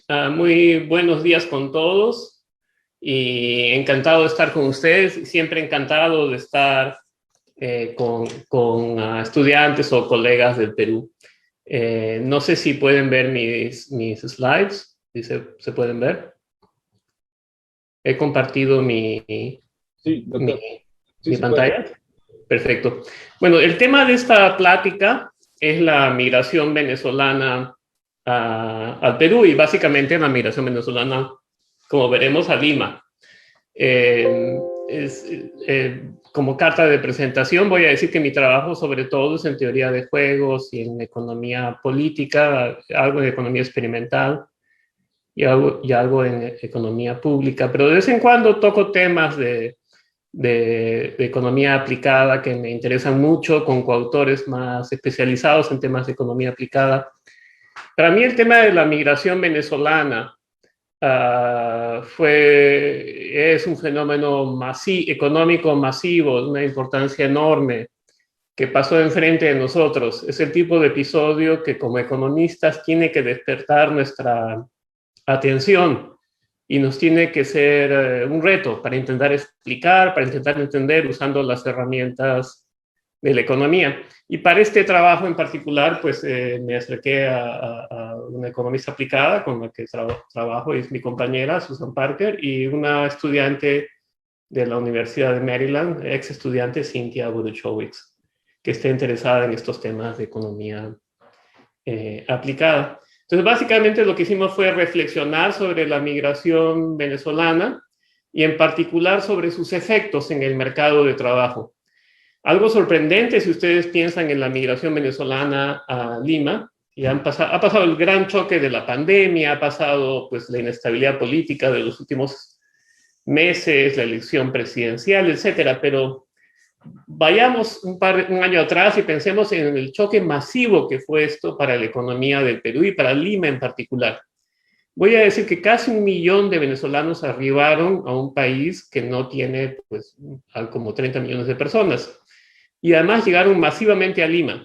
Muy buenos días con todos y encantado de estar con ustedes. Siempre encantado de estar con estudiantes o colegas del Perú. No sé si pueden ver mis slides, si se pueden ver. He compartido Sí, mi, doctor. Sí, mi se puede. pantalla. Perfecto. Bueno, el tema de esta plática es la migración venezolana al Perú y básicamente la migración venezolana, como veremos, a Lima. Eh, es, Como carta de presentación voy a decir que mi trabajo sobre todo es en teoría de juegos y en economía política, algo de economía experimental y algo en economía pública, pero de vez en cuando toco temas de economía aplicada que me interesan mucho, con coautores más especializados en temas de economía aplicada. Para mí el tema de la migración venezolana es un fenómeno económico masivo, de una importancia enorme, que pasó enfrente de nosotros. Es el tipo de episodio que como economistas tiene que despertar nuestra atención y nos tiene que ser un reto para intentar explicar, para intentar entender usando las herramientas de la economía. Y para este trabajo en particular, pues me acerqué a una economista aplicada con la que trabajo, y es mi compañera Susan Parker, y una estudiante de la Universidad de Maryland, ex estudiante Cynthia Buduchowicz, que está interesada en estos temas de economía aplicada. Entonces, básicamente lo que hicimos fue reflexionar sobre la migración venezolana y en particular sobre sus efectos en el mercado de trabajo. Algo sorprendente si ustedes piensan en la migración venezolana a Lima, y ha pasado el gran choque de la pandemia, ha pasado pues la inestabilidad política de los últimos meses, la elección presidencial, etcétera, pero vayamos un año atrás y pensemos en el choque masivo que fue esto para la economía del Perú y para Lima en particular. Voy a decir que casi 1 millón de venezolanos arribaron a un país que no tiene pues como 30 millones de personas y además llegaron masivamente a Lima.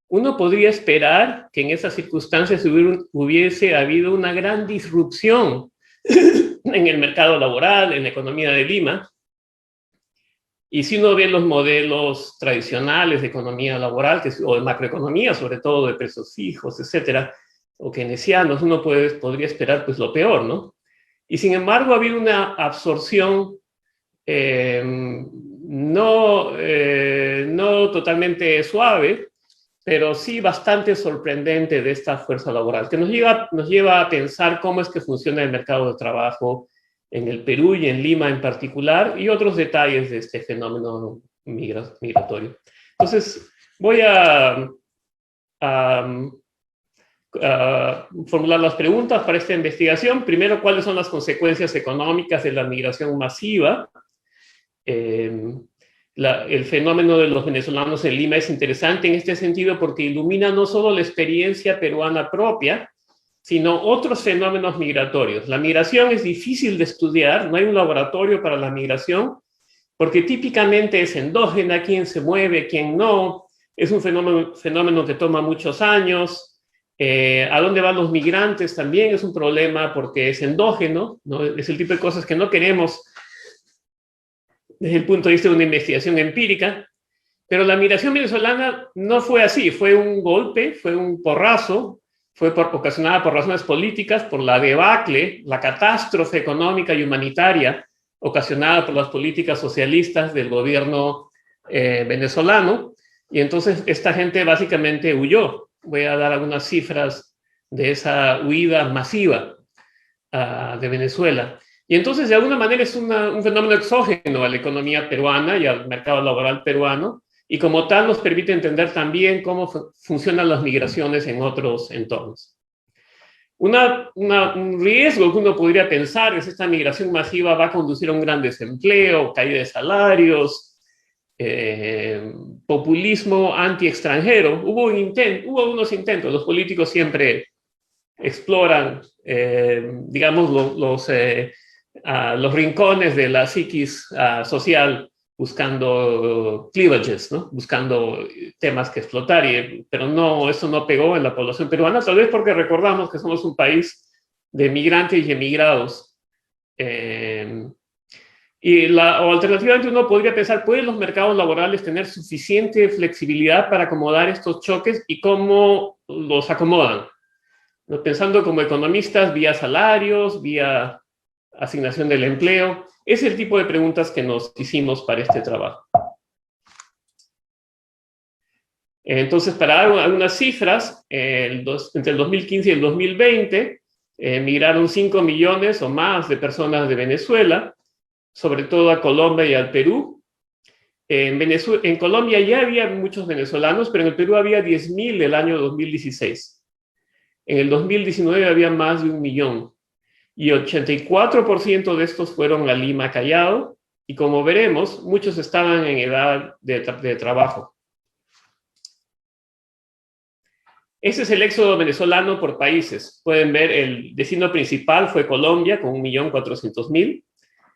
Uno podría esperar que en esas circunstancias hubiese habido una gran disrupción en el mercado laboral, en la economía de Lima. Y si uno ve los modelos tradicionales de economía laboral, o de macroeconomía, sobre todo de precios fijos, etcétera, o keynesianos, uno podría esperar pues lo peor, ¿no? Y sin embargo ha habido una absorción no totalmente suave, pero sí bastante sorprendente de esta fuerza laboral, que nos lleva a pensar cómo es que funciona el mercado de trabajo en el Perú y en Lima en particular, y otros detalles de este fenómeno migratorio. Entonces, voy a, a formular las preguntas para esta investigación. Primero, ¿cuáles son las consecuencias económicas de la migración masiva? Eh, el fenómeno de los venezolanos en Lima es interesante en este sentido porque ilumina no solo la experiencia peruana propia, sino otros fenómenos migratorios. La migración es difícil de estudiar, no hay un laboratorio para la migración, porque típicamente es endógena, quién se mueve, quién no, es un fenómeno que toma muchos años. ¿A dónde van los migrantes? También es un problema porque es endógeno, ¿no? Es el tipo de cosas que no queremos desde el punto de vista de una investigación empírica, pero la migración venezolana no fue así, fue un golpe, fue un porrazo, fue ocasionada por razones políticas, por la debacle, la catástrofe económica y humanitaria ocasionada por las políticas socialistas del gobierno venezolano, y entonces esta gente básicamente huyó. Voy a dar algunas cifras de esa huida masiva de Venezuela. Y entonces, de alguna manera, es un fenómeno exógeno a la economía peruana y al mercado laboral peruano, y como tal nos permite entender también cómo funcionan las migraciones en otros entornos. Un riesgo que uno podría pensar es que esta migración masiva va a conducir a un gran desempleo, caída de salarios, populismo anti-extranjero. Hubo unos intentos, los políticos siempre exploran, digamos, los rincones de la psiquis social buscando cleavages, ¿no? Buscando temas que explotar, pero no, eso no pegó en la población peruana, tal vez porque recordamos que somos un país de migrantes y emigrados. O alternativamente uno podría pensar, ¿pueden los mercados laborales tener suficiente flexibilidad para acomodar estos choques y cómo los acomodan? Pensando como economistas, vía salarios, vía asignación del empleo. Es el tipo de preguntas que nos hicimos para este trabajo. Entonces, para dar algunas cifras, entre el 2015 y el 2020, migraron 5 millones o más de personas de Venezuela, sobre todo a Colombia y al Perú. En Colombia ya había muchos venezolanos, pero en el Perú había 10.000 el año 2016. En el 2019 había más de 1 millón. Y 84% de estos fueron a Lima, Callao, y como veremos, muchos estaban en edad de trabajo. Ese es el éxodo venezolano por países. Pueden ver, el destino principal fue Colombia, con 1.400.000.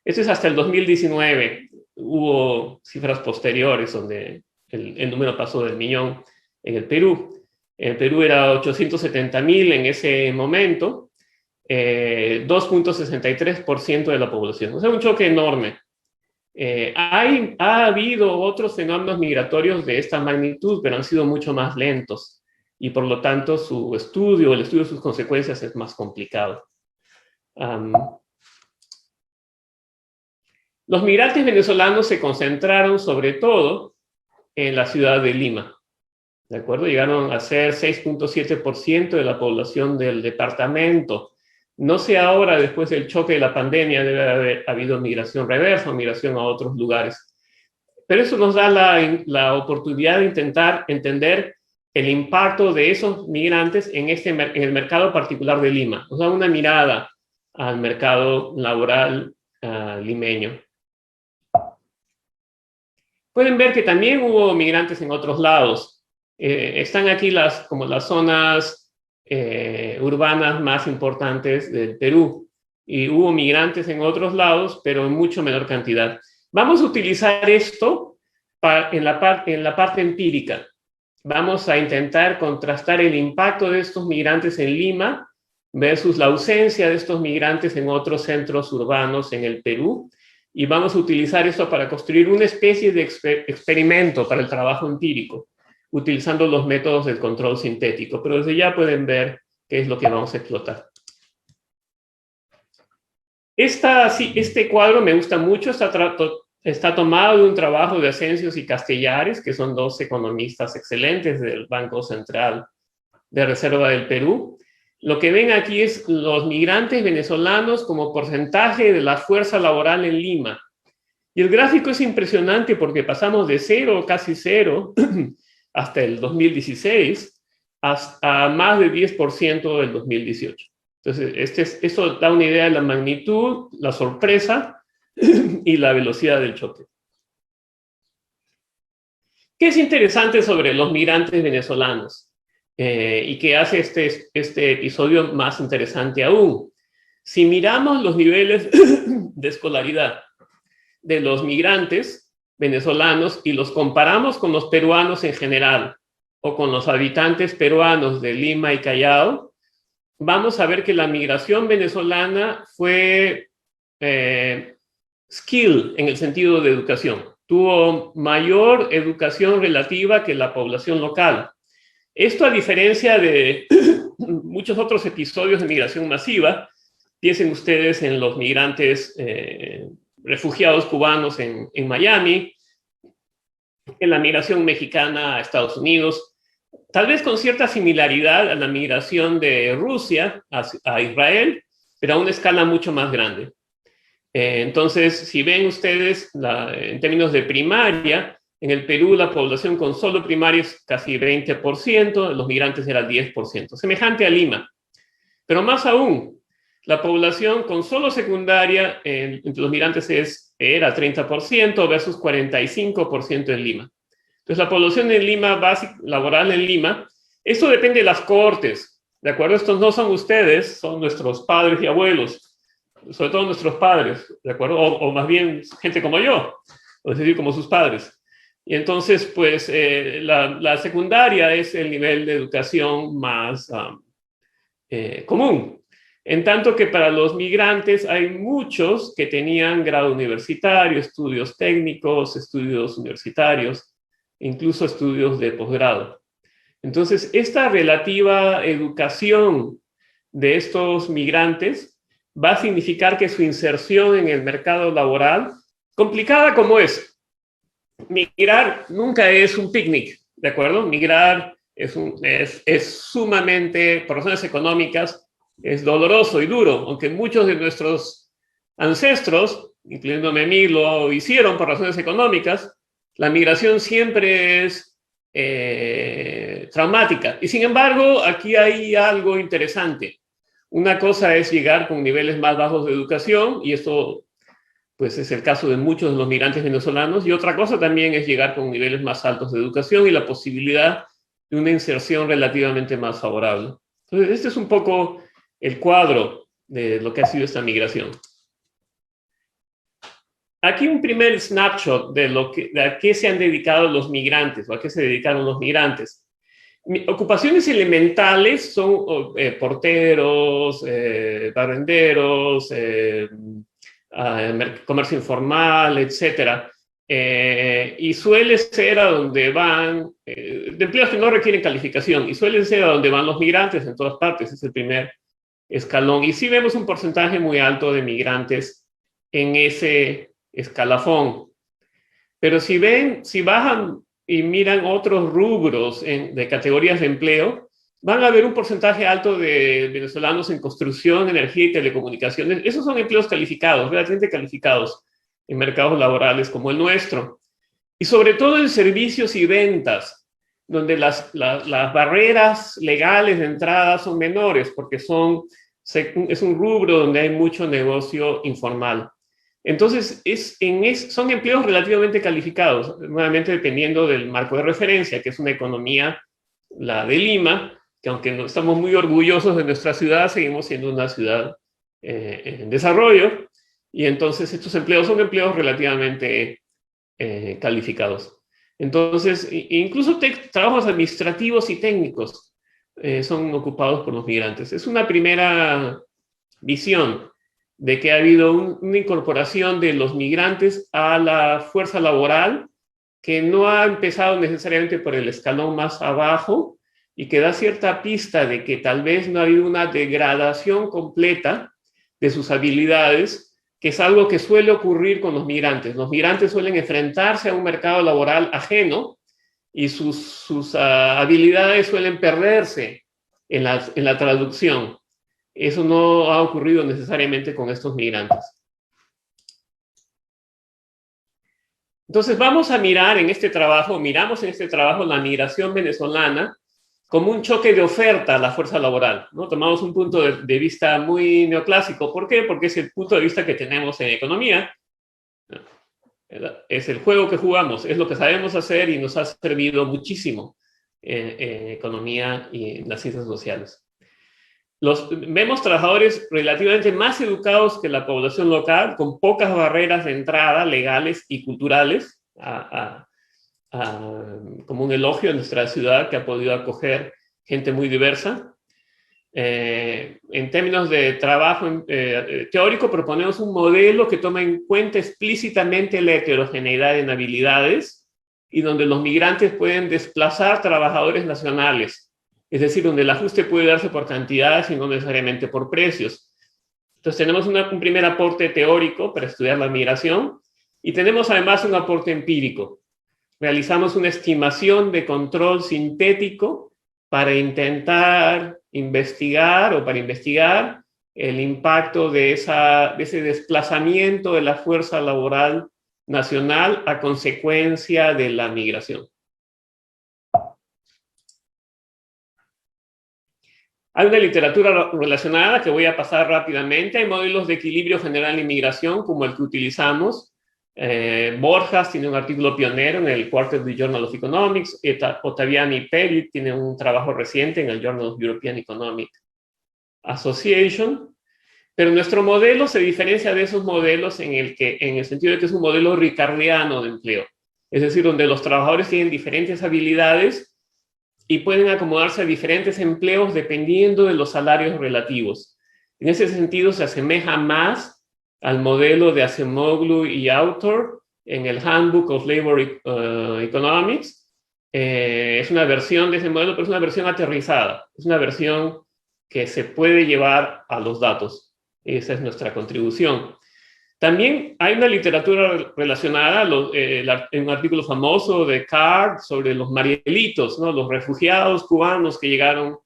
Esto es hasta el 2019. Hubo cifras posteriores donde el número pasó del millón en el Perú. En el Perú era 870.000 en ese momento, 2.63% de la población. O sea, un choque enorme. Ha habido otros fenómenos migratorios de esta magnitud, pero han sido mucho más lentos. Y por lo tanto, el estudio de sus consecuencias es más complicado. Los migrantes venezolanos se concentraron sobre todo en la ciudad de Lima. ¿De acuerdo? Llegaron a ser 6.7% de la población del departamento. No sé ahora, después del choque de la pandemia, debe haber habido migración reversa o migración a otros lugares. Pero eso nos da la oportunidad de intentar entender el impacto de esos migrantes en el mercado particular de Lima. O sea, una mirada al mercado laboral limeño. Pueden ver que también hubo migrantes en otros lados. Están aquí como las zonas urbanas más importantes del Perú. Y hubo migrantes en otros lados, pero en mucho menor cantidad. Vamos a utilizar esto en la parte empírica. Vamos a intentar contrastar el impacto de estos migrantes en Lima versus la ausencia de estos migrantes en otros centros urbanos en el Perú. Y vamos a utilizar esto para construir una especie de experimento para el trabajo empírico, utilizando los métodos del control sintético. Pero desde ya pueden ver qué es lo que vamos a explotar. Este cuadro me gusta mucho, está tomado de un trabajo de Asensios y Castellares, que son dos economistas excelentes del Banco Central de Reserva del Perú. Lo que ven aquí es los migrantes venezolanos como porcentaje de la fuerza laboral en Lima. Y el gráfico es impresionante porque pasamos de 0, casi 0, hasta el 2016, a más de 10% del 2018. Entonces, esto da una idea de la magnitud, la sorpresa y la velocidad del choque. ¿Qué es interesante sobre los migrantes venezolanos? Y que hace este episodio más interesante aún. Si miramos los niveles de escolaridad de los migrantes venezolanos y los comparamos con los peruanos en general o con los habitantes peruanos de Lima y Callao, vamos a ver que la migración venezolana fue skill en el sentido de educación. Tuvo mayor educación relativa que la población local. Esto, a diferencia de muchos otros episodios de migración masiva, piensen ustedes en los migrantes refugiados cubanos en Miami, en la migración mexicana a Estados Unidos, tal vez con cierta similaridad a la migración de Rusia a Israel, pero a una escala mucho más grande. Entonces, si ven ustedes, en términos de primaria, en el Perú la población con solo primaria es casi 20%, los migrantes eran 10%, semejante a Lima. Pero más aún, la población con solo secundaria entre los migrantes era 30% versus 45% en Lima. Entonces, la población en Lima, laboral en Lima, esto depende de las cohortes, ¿de acuerdo? Estos no son ustedes, son nuestros padres y abuelos, sobre todo nuestros padres, ¿de acuerdo? O más bien gente como yo. o es decir, como sus padres. Y entonces, pues, la secundaria es el nivel de educación más común. En tanto que para los migrantes hay muchos que tenían grado universitario, estudios técnicos, estudios universitarios, incluso estudios de posgrado. Entonces, esta relativa educación de estos migrantes va a significar que su inserción en el mercado laboral, complicada como es, migrar nunca es un picnic, ¿de acuerdo? Migrar es sumamente, por razones económicas, es doloroso y duro, aunque muchos de nuestros ancestros, incluyéndome a mí, lo hicieron por razones económicas. La migración siempre es traumática. Y sin embargo, aquí hay algo interesante. Una cosa es llegar con niveles más bajos de educación, y esto pues es el caso de muchos de los migrantes venezolanos, y otra cosa también es llegar con niveles más altos de educación y la posibilidad de una inserción relativamente más favorable. Entonces, este es un poco el cuadro de lo que ha sido esta migración. Aquí un primer snapshot de a qué se han dedicado los migrantes, o a qué se dedicaron los migrantes. Ocupaciones elementales son porteros, barrenderos, comercio informal, etcétera. Y suele ser a donde van, de empleos que no requieren calificación, y suele ser a donde van los migrantes en todas partes, es el primer escalón. Y sí vemos un porcentaje muy alto de migrantes en ese escalafón. Pero si bajan y miran otros rubros de categorías de empleo, van a ver un porcentaje alto de venezolanos en construcción, energía y telecomunicaciones. Esos son empleos calificados, relativamente calificados en mercados laborales como el nuestro. Y sobre todo en servicios y ventas, donde las barreras legales de entrada son menores, porque es un rubro donde hay mucho negocio informal. Entonces, son empleos relativamente calificados, nuevamente dependiendo del marco de referencia, que es una economía, la de Lima, que aunque no estamos muy orgullosos de nuestra ciudad, seguimos siendo una ciudad en desarrollo, y entonces estos empleos son empleos relativamente calificados. Entonces, incluso trabajos administrativos y técnicos son ocupados por los migrantes. Es una primera visión de que ha habido una incorporación de los migrantes a la fuerza laboral que no ha empezado necesariamente por el escalón más abajo y que da cierta pista de que tal vez no ha habido una degradación completa de sus habilidades, que es algo que suele ocurrir con los migrantes. Los migrantes suelen enfrentarse a un mercado laboral ajeno y sus habilidades suelen perderse en la traducción. Eso no ha ocurrido necesariamente con estos migrantes. Entonces vamos a miramos en este trabajo la migración venezolana como un choque de oferta a la fuerza laboral, ¿no? Tomamos un punto de vista muy neoclásico. ¿Por qué? Porque es el punto de vista que tenemos en economía. Es el juego que jugamos, es lo que sabemos hacer y nos ha servido muchísimo en economía y en las ciencias sociales. Vemos trabajadores relativamente más educados que la población local, con pocas barreras de entrada legales y culturales, como un elogio en nuestra ciudad que ha podido acoger gente muy diversa. En términos de trabajo teórico, proponemos un modelo que toma en cuenta explícitamente la heterogeneidad en habilidades y donde los migrantes pueden desplazar trabajadores nacionales. Es decir, donde el ajuste puede darse por cantidades y no necesariamente por precios. Entonces tenemos un primer aporte teórico para estudiar la migración y tenemos además un aporte empírico. Realizamos una estimación de control sintético para intentar investigar el impacto de ese desplazamiento de la fuerza laboral nacional a consecuencia de la migración. Hay una literatura relacionada que voy a pasar rápidamente. Hay modelos de equilibrio general en migración, como el que utilizamos. Borjas tiene un artículo pionero en el Quarterly Journal of Economics. Ottaviani Perit tiene un trabajo reciente en el Journal of European Economic Association. Pero nuestro modelo se diferencia de esos modelos en el sentido de que es un modelo ricardiano de empleo. Es decir, donde los trabajadores tienen diferentes habilidades y pueden acomodarse a diferentes empleos dependiendo de los salarios relativos. En ese sentido, se asemeja más al modelo de Acemoglu y Autor en el Handbook of Labor Economics. Es una versión de ese modelo, pero es una versión aterrizada. Es una versión que se puede llevar a los datos. Esa es nuestra contribución. También hay una literatura relacionada, en un artículo famoso de Card sobre los marielitos, ¿no? Los refugiados cubanos que llegaron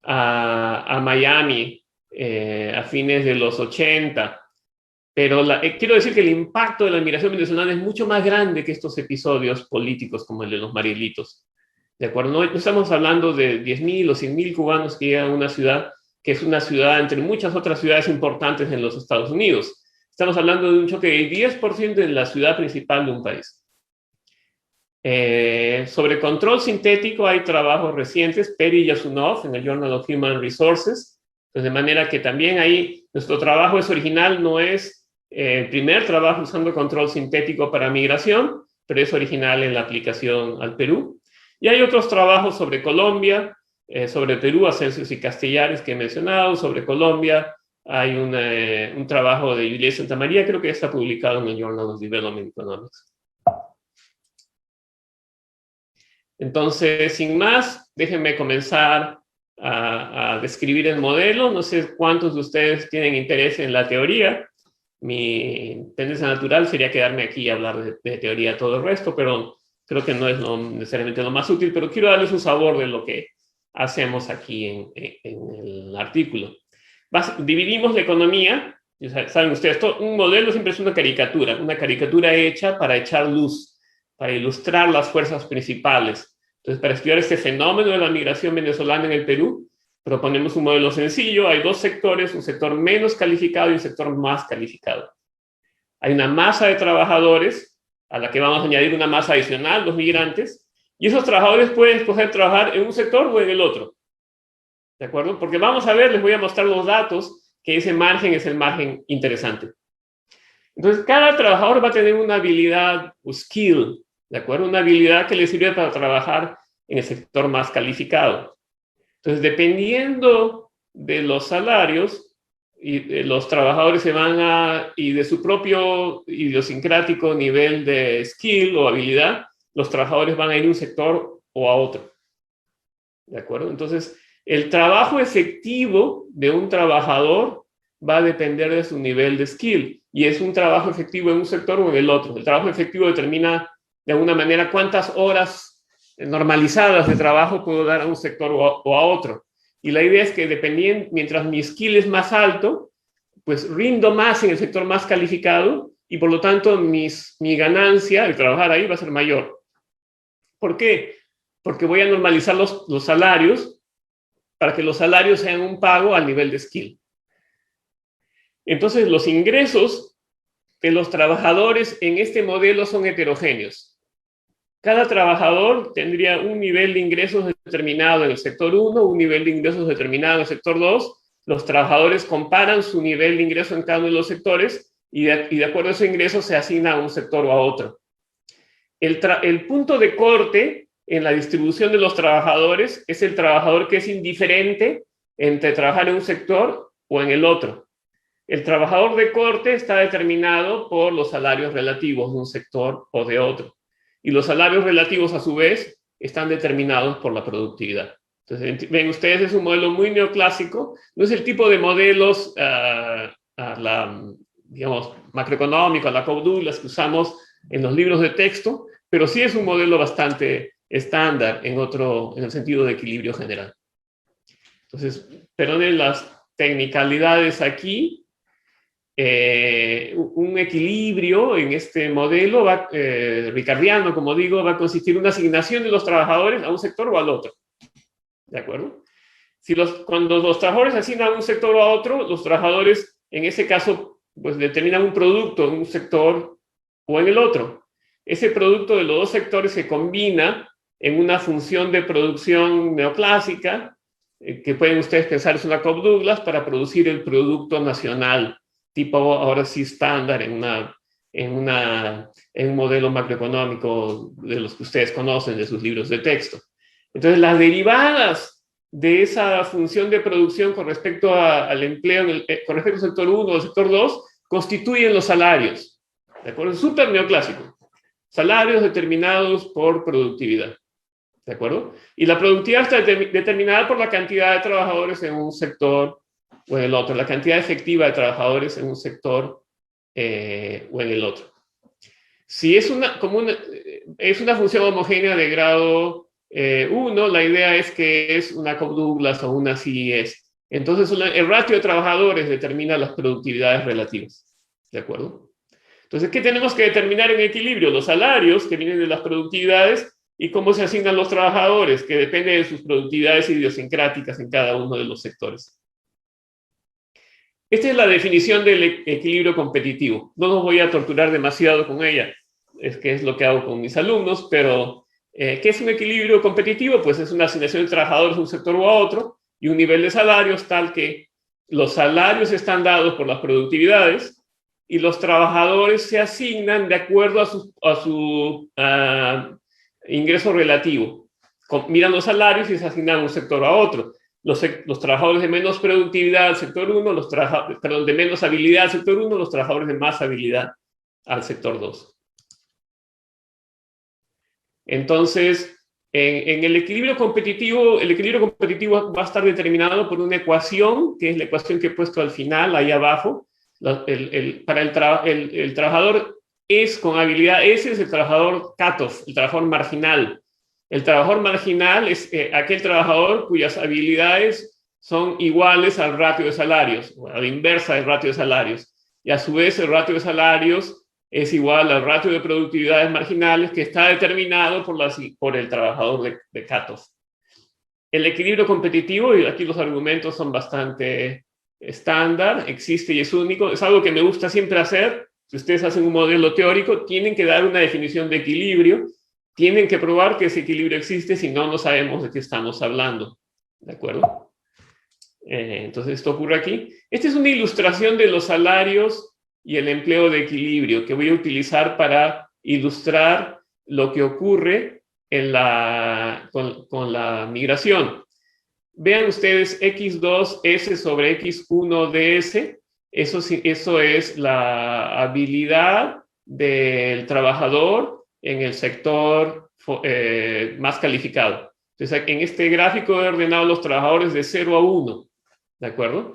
a Miami a fines de los 80. Pero quiero decir que el impacto de la migración venezolana es mucho más grande que estos episodios políticos como el de los marielitos. ¿De acuerdo? No estamos hablando de 10.000 o 100.000 cubanos que llegan a una ciudad que es una ciudad entre muchas otras ciudades importantes en los Estados Unidos. Estamos hablando de un choque del 10% en la ciudad principal de un país. Sobre control sintético hay trabajos recientes, Perry y Yasunov en el Journal of Human Resources, pues de manera que también ahí nuestro trabajo es original, no es el primer trabajo usando control sintético para migración, pero es original en la aplicación al Perú. Y hay otros trabajos sobre Colombia, sobre Perú, Ascensios y Castellares que he mencionado, sobre Colombia. Hay un trabajo de Juliet Santamaría, creo que está publicado en el Journal of Development Economics. Entonces, sin más, déjenme comenzar a describir el modelo. No sé cuántos de ustedes tienen interés en la teoría. Mi tendencia natural sería quedarme aquí y hablar de teoría todo el resto, pero creo que no es necesariamente lo más útil, pero quiero darles un sabor de lo que hacemos aquí en el artículo. Dividimos la economía, saben ustedes, un modelo siempre es una caricatura hecha para echar luz, para ilustrar las fuerzas principales. Entonces, para estudiar este fenómeno de la migración venezolana en el Perú, proponemos un modelo sencillo. Hay dos sectores, un sector menos calificado y un sector más calificado. Hay una masa de trabajadores a la que vamos a añadir una masa adicional, los migrantes, y esos trabajadores pueden escoger trabajar en un sector o en el otro. ¿De acuerdo? Porque vamos a ver, les voy a mostrar los datos, que ese margen es el margen interesante. Entonces, cada trabajador va a tener una habilidad o skill, ¿de acuerdo? Una habilidad que le sirve para trabajar en el sector más calificado. Entonces, dependiendo de los salarios, los trabajadores y de su propio idiosincrático nivel de skill o habilidad, los trabajadores van a ir a un sector o a otro. ¿De acuerdo? Entonces, el trabajo efectivo de un trabajador va a depender de su nivel de skill. Y es un trabajo efectivo en un sector o en el otro. El trabajo efectivo determina de alguna manera cuántas horas normalizadas de trabajo puedo dar a un sector o a otro. Y la idea es que mientras mi skill es más alto, pues rindo más en el sector más calificado y por lo tanto mi ganancia de trabajar ahí va a ser mayor. ¿Por qué? Porque voy a normalizar los salarios para que los salarios sean un pago al nivel de skill. Entonces, los ingresos de los trabajadores en este modelo son heterogéneos. Cada trabajador tendría un nivel de ingresos determinado en el sector 1, un nivel de ingresos determinado en el sector 2. Los trabajadores comparan su nivel de ingreso en cada uno de los sectores y de acuerdo a ese ingreso se asigna a un sector o a otro. El punto de corte en la distribución de los trabajadores es el trabajador que es indiferente entre trabajar en un sector o en el otro. El trabajador de corte está determinado por los salarios relativos de un sector o de otro. Y los salarios relativos, a su vez, están determinados por la productividad. Entonces, ven ustedes, es un modelo muy neoclásico. No es el tipo de modelos, digamos, macroeconómico, la Cobb-Douglas que usamos en los libros de texto, pero sí es un modelo bastante estándar en el sentido de equilibrio general. Entonces, perdonen las technicalidades aquí. Un equilibrio en este modelo ricardiano, como digo, va a consistir en una asignación de los trabajadores a un sector o al otro. ¿De acuerdo? Cuando los trabajadores asignan a un sector o a otro, los trabajadores, en ese caso, pues determinan un producto en un sector o en el otro. Ese producto de los dos sectores se combina en una función de producción neoclásica que pueden ustedes pensar es una Cobb-Douglas para producir el producto nacional, tipo ahora sí estándar en un modelo macroeconómico de los que ustedes conocen de sus libros de texto. Entonces, las derivadas de esa función de producción con respecto al empleo, con respecto al sector 1 o al sector 2, constituyen los salarios. ¿De acuerdo? Es súper neoclásico. Salarios determinados por productividad. ¿De acuerdo? Y la productividad está determinada por la cantidad de trabajadores en un sector o en el otro, la cantidad efectiva de trabajadores en un sector o en el otro. Si es una función homogénea de grado 1, la idea es que es una Cobb-Douglas o una CES. Entonces, el ratio de trabajadores determina las productividades relativas. ¿De acuerdo? Entonces, ¿qué tenemos que determinar en equilibrio? Los salarios que vienen de las productividades y cómo se asignan los trabajadores, que depende de sus productividades idiosincráticas en cada uno de los sectores. Esta es la definición del equilibrio competitivo. No los voy a torturar demasiado con ella, es que es lo que hago con mis alumnos, pero ¿qué es un equilibrio competitivo? Pues es una asignación de trabajadores de un sector u otro y un nivel de salarios tal que los salarios están dados por las productividades y los trabajadores se asignan de acuerdo a su ingreso relativo. Miran los salarios y se asignan un sector a otro. Los trabajadores de menos productividad al sector 1, de menos habilidad al sector 1, los trabajadores de más habilidad al sector 2. Entonces, en el equilibrio competitivo va a estar determinado por una ecuación, que es la ecuación que he puesto al final, ahí abajo. Para el trabajador con habilidad S es el trabajador cutoff, el trabajador marginal. El trabajador marginal es aquel trabajador cuyas habilidades son iguales al ratio de salarios, o a la inversa del ratio de salarios. Y a su vez el ratio de salarios es igual al ratio de productividades marginales que está determinado por el trabajador de cutoff. El equilibrio competitivo, y aquí los argumentos son bastante estándar, existe y es único, es algo que me gusta siempre hacer. Si ustedes hacen un modelo teórico, tienen que dar una definición de equilibrio, tienen que probar que ese equilibrio existe, si no, no sabemos de qué estamos hablando. ¿De acuerdo? Entonces, esto ocurre aquí. Esta es una ilustración de los salarios y el empleo de equilibrio que voy a utilizar para ilustrar lo que ocurre con la migración. Vean ustedes X2S sobre X1DS. Eso es la habilidad del trabajador en el sector más calificado. Entonces, en este gráfico he ordenado los trabajadores de 0 a 1. ¿De acuerdo?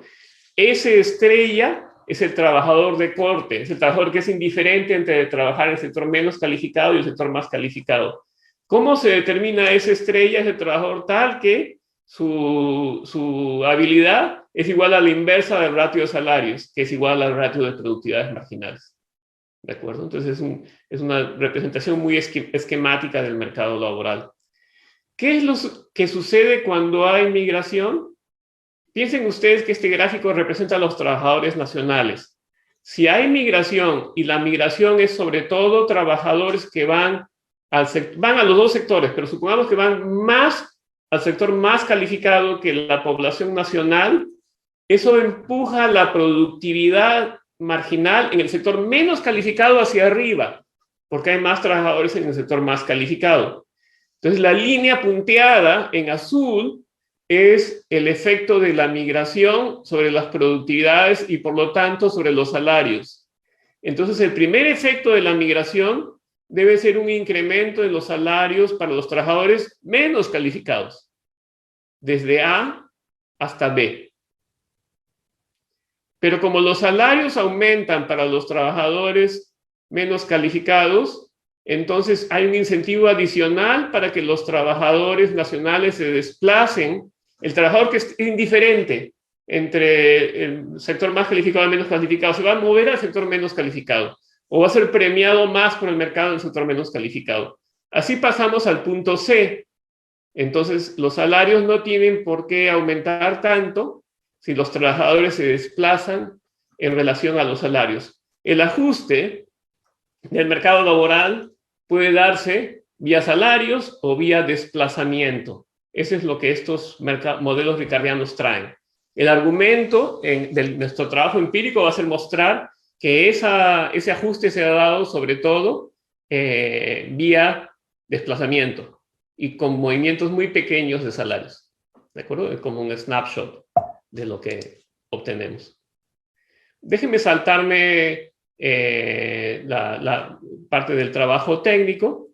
S estrella es el trabajador de corte, es el trabajador que es indiferente entre trabajar en el sector menos calificado y el sector más calificado. ¿Cómo se determina esa estrella? Es el trabajador tal que su habilidad es igual a la inversa del ratio de salarios, que es igual al ratio de productividades marginales. ¿De acuerdo? Entonces es una representación muy esquemática del mercado laboral. ¿Qué es lo que sucede cuando hay migración? Piensen ustedes que este gráfico representa a los trabajadores nacionales. Si hay migración, y la migración es sobre todo trabajadores que van a los dos sectores, pero supongamos que van más al sector más calificado que la población nacional, eso empuja la productividad marginal en el sector menos calificado hacia arriba, porque hay más trabajadores en el sector más calificado. Entonces, la línea punteada en azul es el efecto de la migración sobre las productividades y, por lo tanto, sobre los salarios. Entonces, el primer efecto de la migración debe ser un incremento en los salarios para los trabajadores menos calificados, desde A hasta B. Pero como los salarios aumentan para los trabajadores menos calificados, entonces hay un incentivo adicional para que los trabajadores nacionales se desplacen. El trabajador que es indiferente entre el sector más calificado y menos calificado se va a mover al sector menos calificado o va a ser premiado más por el mercado en el sector menos calificado. Así pasamos al punto C. Entonces, los salarios no tienen por qué aumentar tanto si los trabajadores se desplazan en relación a los salarios. El ajuste del mercado laboral puede darse vía salarios o vía desplazamiento. Eso es lo que estos modelos ricardianos traen. El argumento de nuestro trabajo empírico va a ser mostrar que ese ajuste se ha dado sobre todo vía desplazamiento y con movimientos muy pequeños de salarios. ¿De acuerdo? Es como un snapshot de lo que obtenemos. Déjenme saltarme la parte del trabajo técnico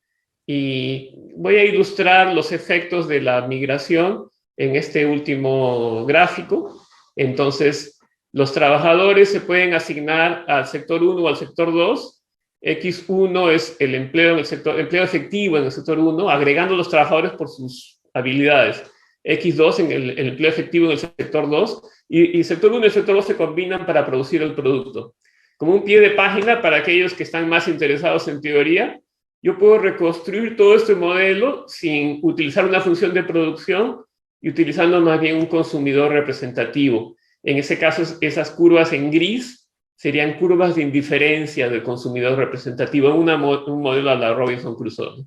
y voy a ilustrar los efectos de la migración en este último gráfico. Entonces, los trabajadores se pueden asignar al sector 1 o al sector 2. X1 es el empleo, empleo efectivo en el sector 1, agregando los trabajadores por sus habilidades. X2 en el empleo efectivo en el sector 2, y el sector 1 y el sector 2 se combinan para producir el producto. Como un pie de página para aquellos que están más interesados en teoría, yo puedo reconstruir todo este modelo sin utilizar una función de producción y utilizando más bien un consumidor representativo. En ese caso, esas curvas en gris serían curvas de indiferencia del consumidor representativo, un modelo a la Robinson Crusoe.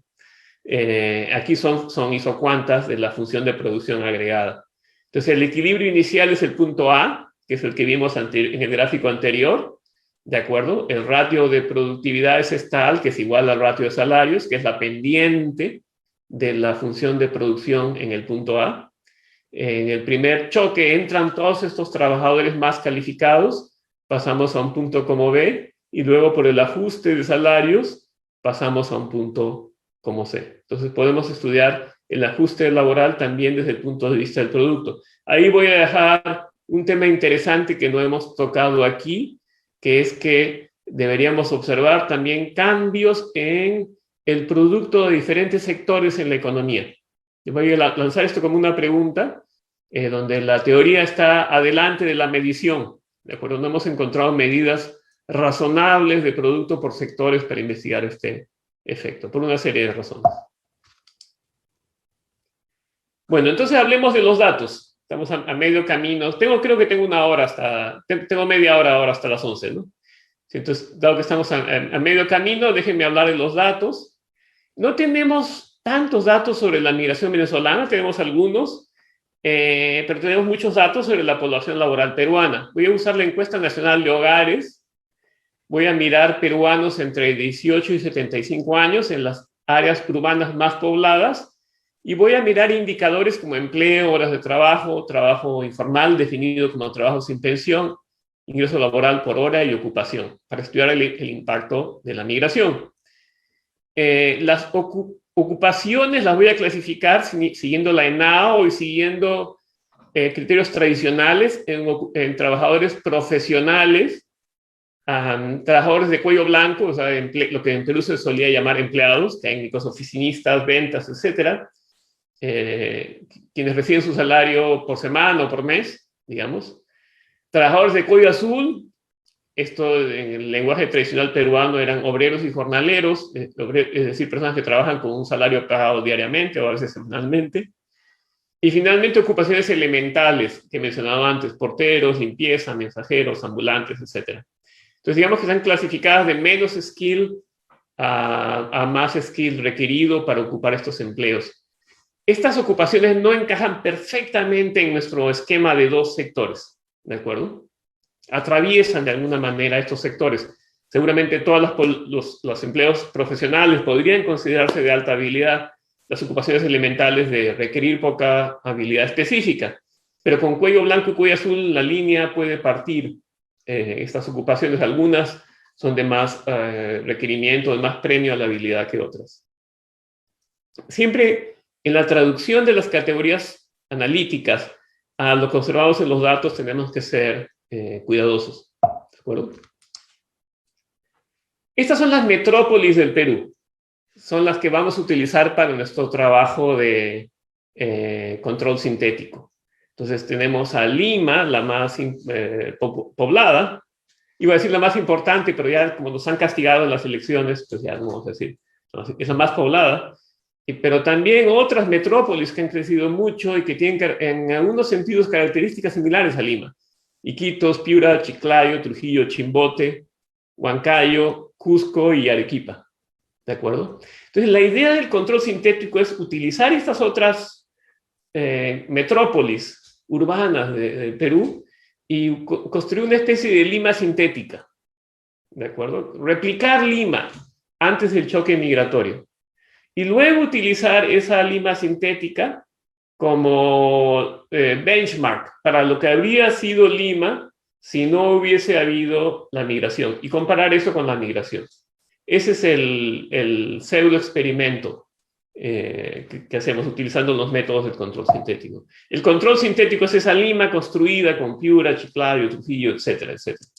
Aquí son isocuantas de la función de producción agregada. Entonces, el equilibrio inicial es el punto A, que es el que vimos en el gráfico anterior, ¿de acuerdo? El ratio de productividad es tal, que es igual al ratio de salarios, que es la pendiente de la función de producción en el punto A. En el primer choque entran todos estos trabajadores más calificados, pasamos a un punto como B, y luego por el ajuste de salarios pasamos a un punto como C. Entonces podemos estudiar el ajuste laboral también desde el punto de vista del producto. Ahí voy a dejar un tema interesante que no hemos tocado aquí, que es que deberíamos observar también cambios en el producto de diferentes sectores en la economía. Yo voy a lanzar esto como una pregunta, donde la teoría está adelante de la medición, ¿de acuerdo? No hemos encontrado medidas razonables de producto por sectores para investigar este efecto, por una serie de razones. Bueno, entonces hablemos de los datos. Estamos a medio camino. Creo que tengo una hora tengo media hora ahora hasta las 11, ¿no? Entonces, dado que estamos a medio camino, déjenme hablar de los datos. No tenemos tantos datos sobre la migración venezolana, tenemos algunos, pero tenemos muchos datos sobre la población laboral peruana. Voy a usar la encuesta nacional de hogares. Voy a mirar peruanos entre 18 y 75 años en las áreas urbanas más pobladas y voy a mirar indicadores como empleo, horas de trabajo, trabajo informal definido como trabajo sin pensión, ingreso laboral por hora y ocupación, para estudiar el impacto de la migración. Las ocupaciones las voy a clasificar siguiendo la ENAO y siguiendo criterios tradicionales en trabajadores profesionales, trabajadores de cuello blanco, o sea, lo que en Perú se solía llamar empleados, técnicos, oficinistas, ventas, etcétera, quienes reciben su salario por semana o por mes, digamos. Trabajadores de cuello azul, esto en el lenguaje tradicional peruano eran obreros y jornaleros, es decir, personas que trabajan con un salario pagado diariamente o a veces semanalmente. Y finalmente ocupaciones elementales que he mencionado antes, porteros, limpieza, mensajeros, ambulantes, etcétera. Entonces digamos que están clasificadas de menos skill a más skill requerido para ocupar estos empleos. Estas ocupaciones no encajan perfectamente en nuestro esquema de dos sectores, ¿de acuerdo? Atraviesan de alguna manera estos sectores. Seguramente todos los empleos profesionales podrían considerarse de alta habilidad, las ocupaciones elementales de requerir poca habilidad específica, pero con cuello blanco y cuello azul la línea puede partir. Estas ocupaciones, algunas son de más requerimiento, de más premio a la habilidad que otras. Siempre en la traducción de las categorías analíticas a lo que observamos en los datos tenemos que ser cuidadosos. ¿De acuerdo? Estas son las metrópolis del Perú. Son las que vamos a utilizar para nuestro trabajo de control sintético. Entonces tenemos a Lima, la más poblada. Iba a decir la más importante, pero ya como nos han castigado en las elecciones, pues ya no vamos a decir. Es la más poblada. Pero también otras metrópolis que han crecido mucho y que tienen en algunos sentidos características similares a Lima. Iquitos, Piura, Chiclayo, Trujillo, Chimbote, Huancayo, Cusco y Arequipa. ¿De acuerdo? Entonces, la idea del control sintético es utilizar estas otras metrópolis urbanas de Perú y construir una especie de Lima sintética, ¿de acuerdo? Replicar Lima antes del choque migratorio. Y luego utilizar esa Lima sintética como benchmark para lo que habría sido Lima si no hubiese habido la migración y comparar eso con la migración. Ese es el pseudo experimento que hacemos utilizando los métodos del control sintético. El control sintético es esa Lima construida con Piura, Chiclayo, Trujillo, etcétera, etcétera.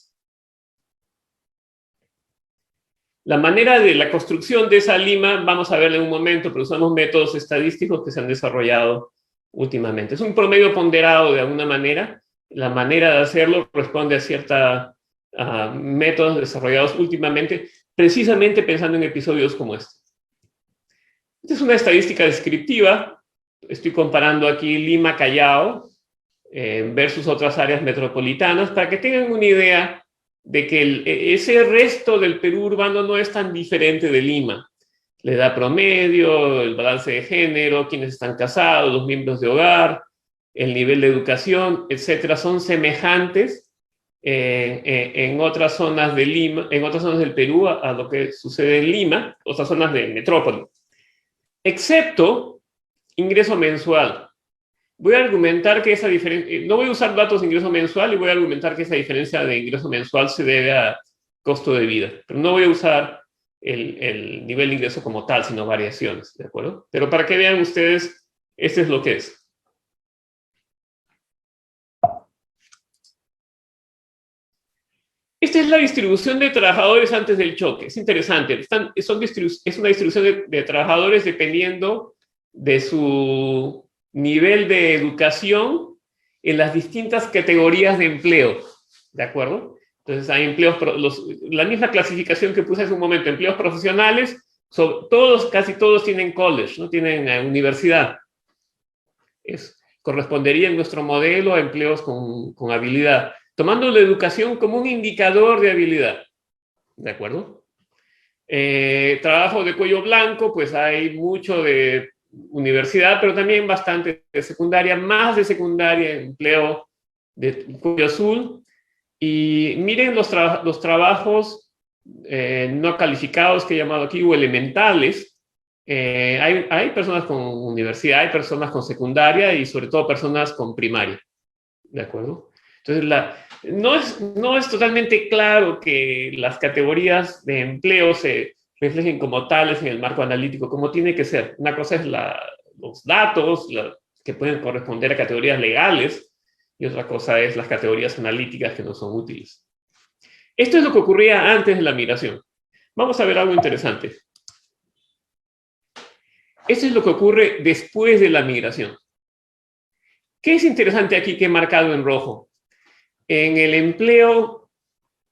La manera de la construcción de esa Lima, vamos a verla en un momento, pero usamos métodos estadísticos que se han desarrollado últimamente. Es un promedio ponderado de alguna manera. La manera de hacerlo responde a ciertos métodos desarrollados últimamente, precisamente pensando en episodios como este. Esta es una estadística descriptiva. Estoy comparando aquí Lima-Callao versus otras áreas metropolitanas para que tengan una idea de que ese resto del Perú urbano no es tan diferente de Lima. La edad promedio, el balance de género, quienes están casados, los miembros de hogar, el nivel de educación, etcétera, son semejantes en otras zonas de Lima, en otras zonas del Perú a lo que sucede en Lima, otras zonas de metrópoli, excepto ingreso mensual. Voy a argumentar que esa diferencia, no voy a usar datos de ingreso mensual y voy a argumentar que esa diferencia de ingreso mensual se debe a costo de vida, pero no voy a usar el nivel de ingreso como tal, sino variaciones, ¿de acuerdo? Pero para que vean ustedes, este es lo que es. Esta es la distribución de trabajadores antes del choque. Es interesante. Es una distribución de trabajadores dependiendo de su nivel de educación en las distintas categorías de empleo, ¿de acuerdo? Entonces hay empleos, la misma clasificación que puse hace un momento, empleos profesionales, casi todos tienen college, no tienen universidad. Correspondería en nuestro modelo a empleos con habilidad, tomando la educación como un indicador de habilidad, ¿de acuerdo? Trabajo de cuello blanco, pues hay mucho de universidad, pero también bastante de secundaria, más de secundaria, empleo de cuello azul. Y miren los trabajos no calificados que he llamado aquí, o elementales. Hay personas con universidad, hay personas con secundaria y sobre todo personas con primaria, ¿de acuerdo? Entonces, no es totalmente claro que las categorías de empleo se reflejen como tales en el marco analítico, como tiene que ser. Una cosa es los datos que pueden corresponder a categorías legales y otra cosa es las categorías analíticas que no son útiles. Esto es lo que ocurría antes de la migración. Vamos a ver algo interesante. Esto es lo que ocurre después de la migración. ¿Qué es interesante aquí que he marcado en rojo? En el empleo,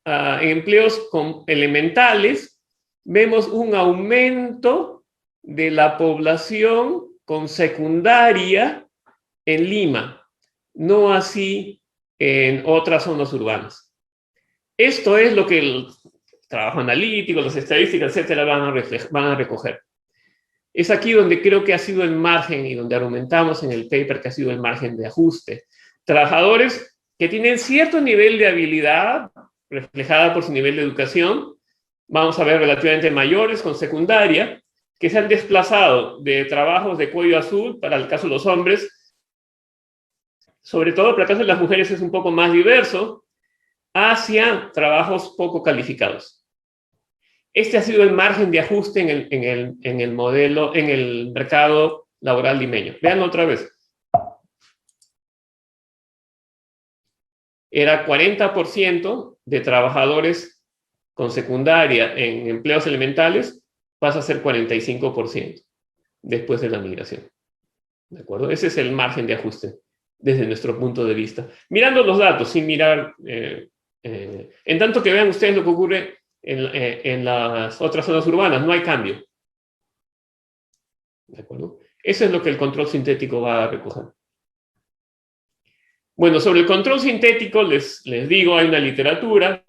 en empleos elementales, vemos un aumento de la población con secundaria en Lima, no así en otras zonas urbanas. Esto es lo que el trabajo analítico, las estadísticas, etcétera, van a recoger. Es aquí donde creo que ha sido el margen y donde argumentamos en el paper que ha sido el margen de ajuste. Trabajadores que tienen cierto nivel de habilidad reflejada por su nivel de educación, vamos a ver relativamente mayores con secundaria, que se han desplazado de trabajos de cuello azul, para el caso de los hombres, sobre todo para el caso de las mujeres es un poco más diverso, hacia trabajos poco calificados. Este ha sido el margen de ajuste en el modelo, en el mercado laboral limeño. Veanlo otra vez. Era 40% de trabajadores con secundaria en empleos elementales, pasa a ser 45% después de la migración. ¿De acuerdo? Ese es el margen de ajuste desde nuestro punto de vista. Mirando los datos, sin mirar, en tanto que vean ustedes lo que ocurre en las otras zonas urbanas, no hay cambio. ¿De acuerdo? Eso es lo que el control sintético va a recoger. Bueno, sobre el control sintético, les digo, hay una literatura.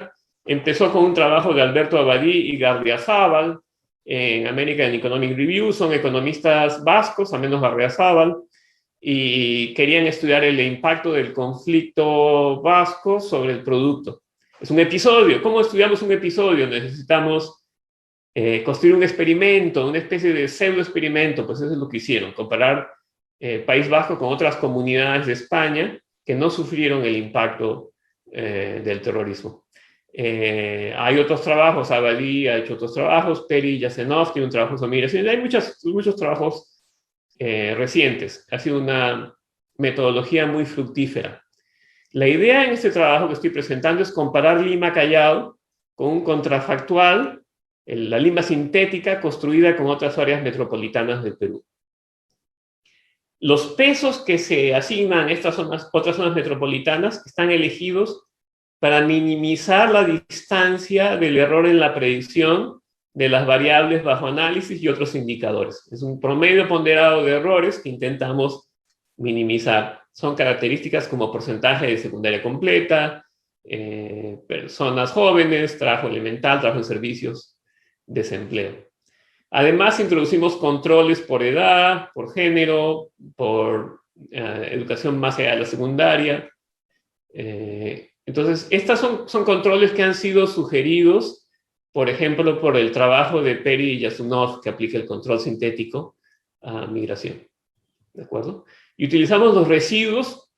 Empezó con un trabajo de Alberto Abadí y Gardiazabal en American Economic Review. Son economistas vascos, al menos Gardiazabal. y querían estudiar el impacto del conflicto vasco sobre el producto. Es un episodio. ¿Cómo estudiamos un episodio? Necesitamos construir un experimento, una especie de pseudo experimento, pues eso es lo que hicieron, comparar País Vasco con otras comunidades de España que no sufrieron el impacto del terrorismo. Hay otros trabajos, Abadí ha hecho otros trabajos, Peri Yasenov tiene un trabajo sobre migración, hay muchos trabajos recientes. Ha sido una metodología muy fructífera. La idea en este trabajo que estoy presentando es comparar Lima-Callao con un contrafactual, la Lima sintética construida con otras áreas metropolitanas del Perú. Los pesos que se asignan a estas otras zonas metropolitanas están elegidos para minimizar la distancia del error en la predicción de las variables bajo análisis y otros indicadores. Es un promedio ponderado de errores que intentamos minimizar. Son características como porcentaje de secundaria completa, personas jóvenes, trabajo elemental, trabajo en servicios, desempleo. Además, introducimos controles por edad, por género, por educación más allá de la secundaria. Entonces, estos son controles que han sido sugeridos, por ejemplo, por el trabajo de Peri y Yasunov, que aplica el control sintético a migración. ¿De acuerdo? Y utilizamos los residuos,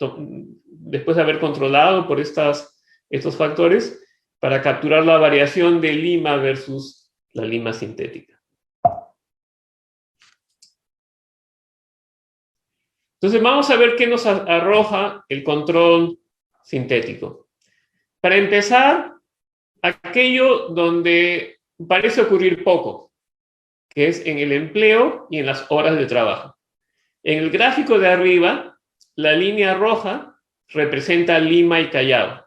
después de haber controlado por estos factores, para capturar la variación de Lima versus la Lima sintética. Entonces, vamos a ver qué nos arroja el control sintético. Para empezar, aquello donde parece ocurrir poco, que es en el empleo y en las horas de trabajo. En el gráfico de arriba, la línea roja representa Lima y Callao.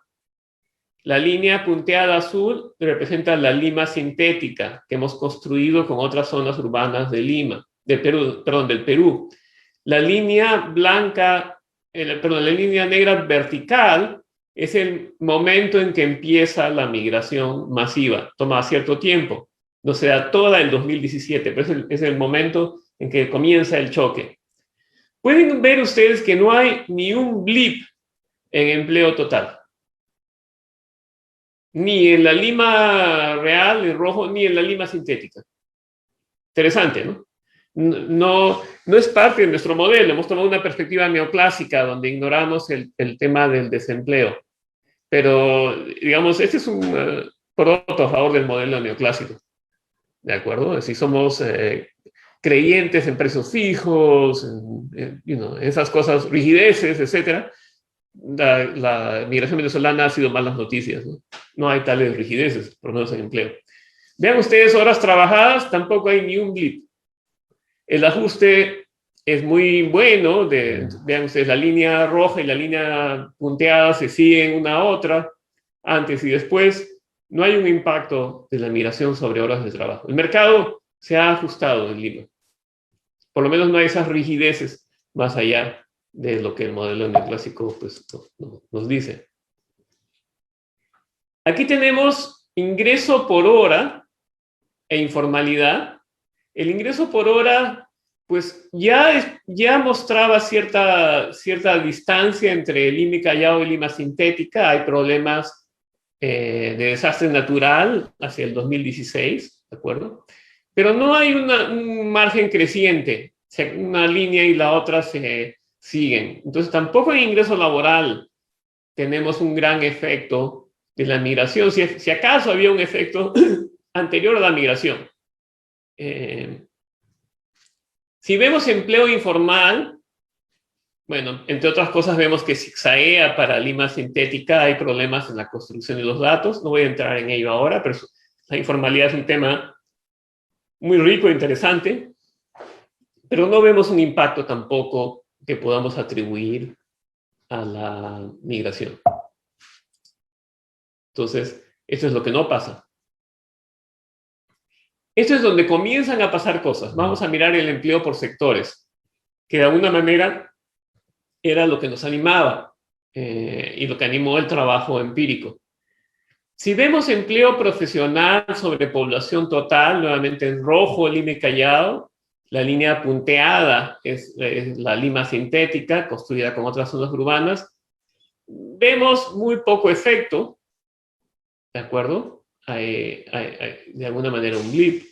La línea punteada azul representa la Lima sintética que hemos construido con otras zonas urbanas de Lima, del Perú. La línea blanca, la línea negra vertical es el momento en que empieza la migración masiva. Toma cierto tiempo, no se da toda el 2017, pero es el momento en que comienza el choque. Pueden ver ustedes que no hay ni un blip en empleo total. Ni en la Lima real, en rojo, ni en la Lima sintética. Interesante, ¿no? No es parte de nuestro modelo. Hemos tomado una perspectiva neoclásica donde ignoramos el tema del desempleo. Pero, digamos, este es un poroto a favor del modelo neoclásico. ¿De acuerdo? Si somos creyentes en precios fijos, en esas cosas, rigideces, etc., la migración venezolana ha sido malas noticias. No hay tales rigideces, por lo menos en empleo. Vean ustedes, horas trabajadas, tampoco hay ni un blip. El ajuste es muy bueno. Vean ustedes, la línea roja y la línea punteada se siguen una a otra, antes y después. No hay un impacto de la migración sobre horas de trabajo. El mercado se ha ajustado en Lima. Por lo menos no hay esas rigideces más allá de lo que el modelo neoclásico pues, nos dice. Aquí tenemos ingreso por hora e informalidad. El ingreso por hora, pues ya mostraba cierta distancia entre Lima y Callao y Lima sintética. Hay problemas de desastre natural hacia el 2016, ¿de acuerdo? Pero no hay un margen creciente. Una línea y la otra se siguen. Entonces, tampoco en ingreso laboral tenemos un gran efecto de la migración. Si acaso había un efecto anterior a la migración. Si vemos empleo informal, bueno, entre otras cosas vemos que zigzaguea para Lima sintética, hay problemas en la construcción de los datos, no voy a entrar en ello ahora, pero la informalidad es un tema muy rico e interesante, pero no vemos un impacto tampoco que podamos atribuir a la migración. Entonces, eso es lo que no pasa. Esto es donde comienzan a pasar cosas. Vamos a mirar el empleo por sectores, que de alguna manera era lo que nos animaba y lo que animó el trabajo empírico. Si vemos empleo profesional sobre población total, nuevamente en rojo, Lima y Callao, La línea punteada es la lima sintética construida con otras zonas urbanas. Vemos muy poco efecto, ¿de acuerdo? Hay de alguna manera un blip.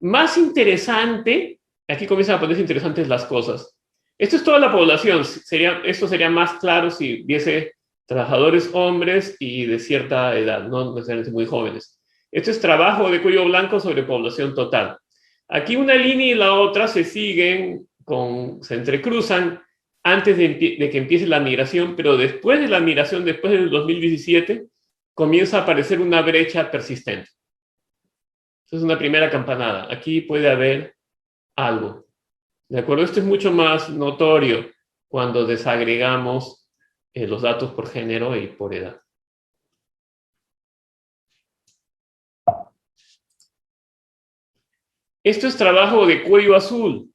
Más interesante, aquí comienzan a ponerse interesantes las cosas. Esto es toda la población. Esto sería más claro si viese trabajadores hombres y de cierta edad, no necesariamente muy jóvenes. Esto es trabajo de cuello blanco sobre población total. Aquí una línea y la otra se siguen, se entrecruzan antes de que empiece la migración, pero después de la migración, después del 2017, comienza a aparecer una brecha persistente. Esa es una primera campanada. Aquí puede haber algo. ¿De acuerdo? Esto es mucho más notorio cuando desagregamos los datos por género y por edad. Esto es trabajo de cuello azul.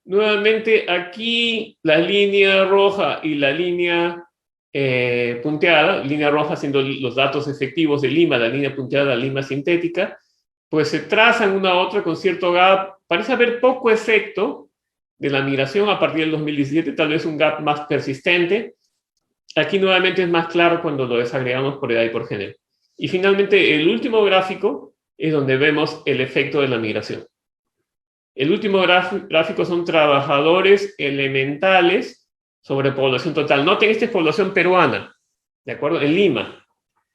Nuevamente, aquí la línea roja y la línea punteada, línea roja siendo los datos efectivos de Lima, la línea punteada, la Lima sintética, pues se trazan una a otra con cierto gap. Parece haber poco efecto de la migración a partir del 2017, tal vez un gap más persistente. Aquí nuevamente es más claro cuando lo desagregamos por edad y por género. Y finalmente, el último gráfico es donde vemos el efecto de la migración. El último gráfico son trabajadores elementales sobre población total. Noten, esta es población peruana, ¿de acuerdo? En Lima.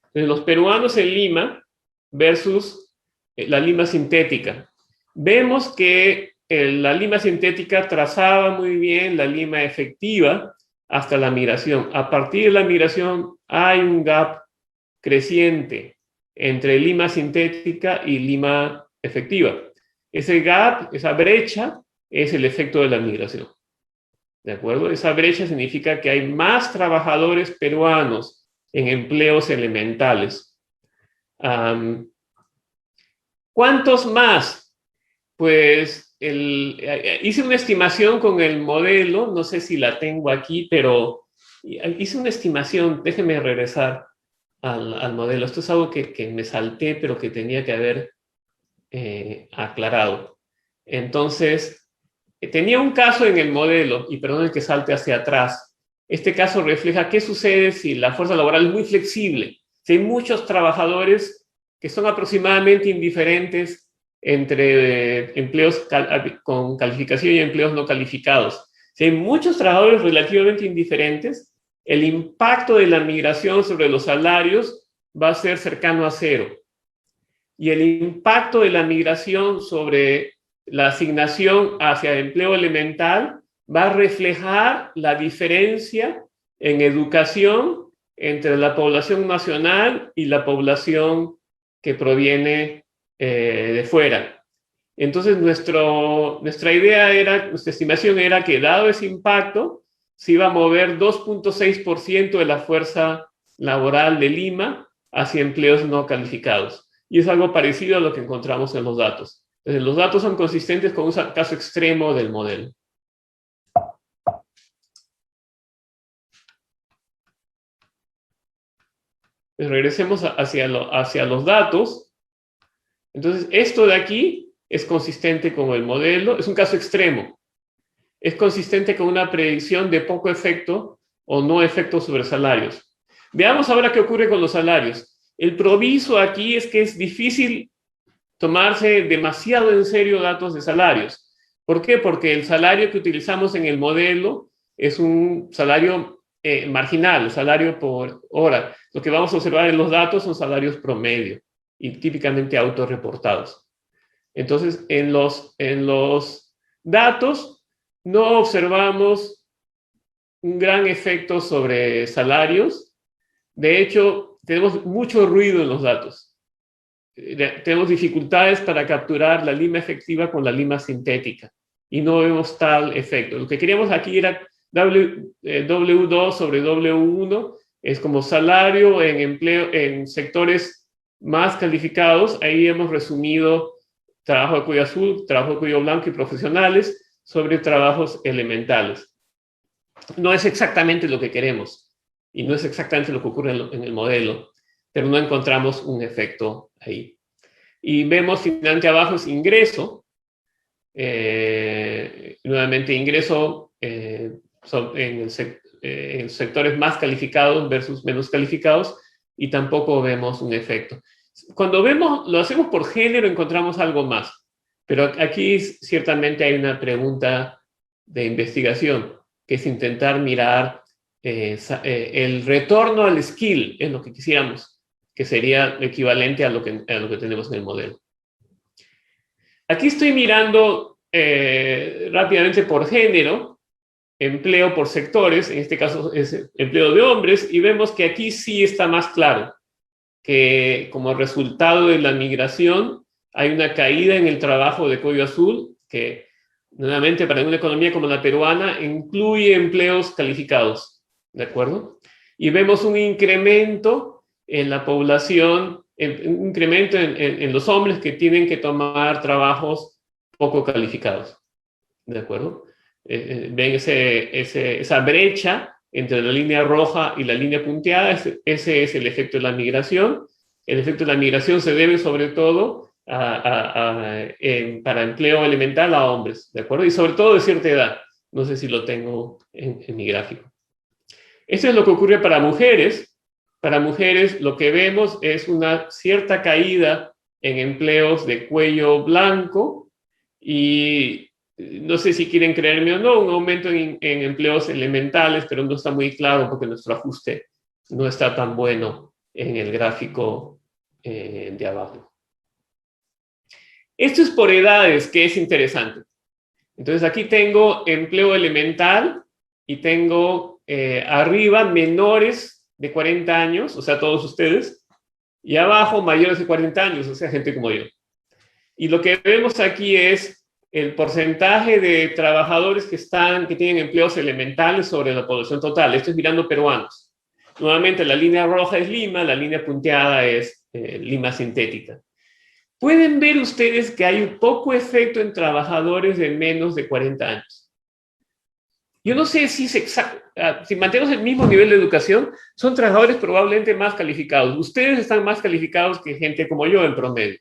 Entonces, los peruanos en Lima versus la lima sintética. Vemos que la lima sintética trazaba muy bien la lima efectiva hasta la migración. A partir de la migración hay un gap creciente entre lima sintética y lima efectiva. Ese gap, esa brecha, es el efecto de la migración. ¿De acuerdo? Esa brecha significa que hay más trabajadores peruanos en empleos elementales. ¿Cuántos más? Pues hice una estimación con el modelo, no sé si la tengo aquí, pero hice una estimación, déjenme regresar al modelo. Esto es algo que me salté, pero que tenía que haber aclarado. Entonces, tenía un caso en el modelo, y perdón que salte hacia atrás. Este caso refleja qué sucede si la fuerza laboral es muy flexible. Si hay muchos trabajadores que son aproximadamente indiferentes entre empleos con calificación y empleos no calificados. Si hay muchos trabajadores relativamente indiferentes, el impacto de la migración sobre los salarios va a ser cercano a cero. Y el impacto de la migración sobre la asignación hacia el empleo elemental va a reflejar la diferencia en educación entre la población nacional y la población que proviene de fuera. Entonces, nuestra estimación era que dado ese impacto, se iba a mover 2.6% de la fuerza laboral de Lima hacia empleos no calificados. Y es algo parecido a lo que encontramos en los datos. Entonces, los datos son consistentes con un caso extremo del modelo. Pues regresemos hacia los datos. Entonces, esto de aquí es consistente con el modelo. Es un caso extremo. Es consistente con una predicción de poco efecto o no efecto sobre salarios. Veamos ahora qué ocurre con los salarios. El proviso aquí es que es difícil tomarse demasiado en serio datos de salarios. ¿Por qué? Porque el salario que utilizamos en el modelo es un salario marginal, salario por hora. Lo que vamos a observar en los datos son salarios promedio y típicamente autorreportados. Entonces, en los datos no observamos un gran efecto sobre salarios. De hecho, tenemos mucho ruido en los datos. Tenemos dificultades para capturar la lima efectiva con la lima sintética y no vemos tal efecto. Lo que queríamos aquí era W2 sobre W1, es como salario en empleo en sectores más calificados. Ahí hemos resumido trabajo de cuello azul, trabajo de cuello blanco y profesionales sobre trabajos elementales. No es exactamente lo que queremos y no es exactamente lo que ocurre en el modelo, pero no encontramos un efecto ahí. Y vemos finalmente abajo es ingreso. nuevamente ingreso en sectores más calificados versus menos calificados, y tampoco vemos un efecto. Cuando lo hacemos por género, encontramos algo más, pero aquí ciertamente hay una pregunta de investigación, que es intentar mirar el retorno al skill, es lo que quisiéramos, que sería equivalente a lo que tenemos en el modelo. Aquí estoy mirando rápidamente por género, empleo por sectores, en este caso es empleo de hombres, y vemos que aquí sí está más claro que como resultado de la migración hay una caída en el trabajo de cuello azul, que nuevamente para una economía como la peruana incluye empleos calificados, ¿de acuerdo? Y vemos un incremento en la población, un incremento en los hombres que tienen que tomar trabajos poco calificados, ¿de acuerdo? Ven esa brecha entre la línea roja y la línea punteada. Ese es el efecto de la migración. El efecto de la migración se debe sobre todo para empleo elemental a hombres, ¿de acuerdo? Y sobre todo de cierta edad. No sé si lo tengo en mi gráfico. Eso es lo que ocurre para mujeres. Para mujeres lo que vemos es una cierta caída en empleos de cuello blanco y no sé si quieren creerme o no, un aumento en empleos elementales, pero no está muy claro porque nuestro ajuste no está tan bueno en el gráfico de abajo. Esto es por edades, que es interesante. Entonces aquí tengo empleo elemental y tengo arriba menores de 40 años, o sea, todos ustedes, y abajo mayores de 40 años, o sea, gente como yo. Y lo que vemos aquí es el porcentaje de trabajadores que tienen empleos elementales sobre la población total. Esto es mirando peruanos. Nuevamente, la línea roja es Lima, la línea punteada es Lima sintética. Pueden ver ustedes que hay un poco efecto en trabajadores de menos de 40 años. Yo no sé si es exacto, si mantenemos el mismo nivel de educación, son trabajadores probablemente más calificados. Ustedes están más calificados que gente como yo en promedio,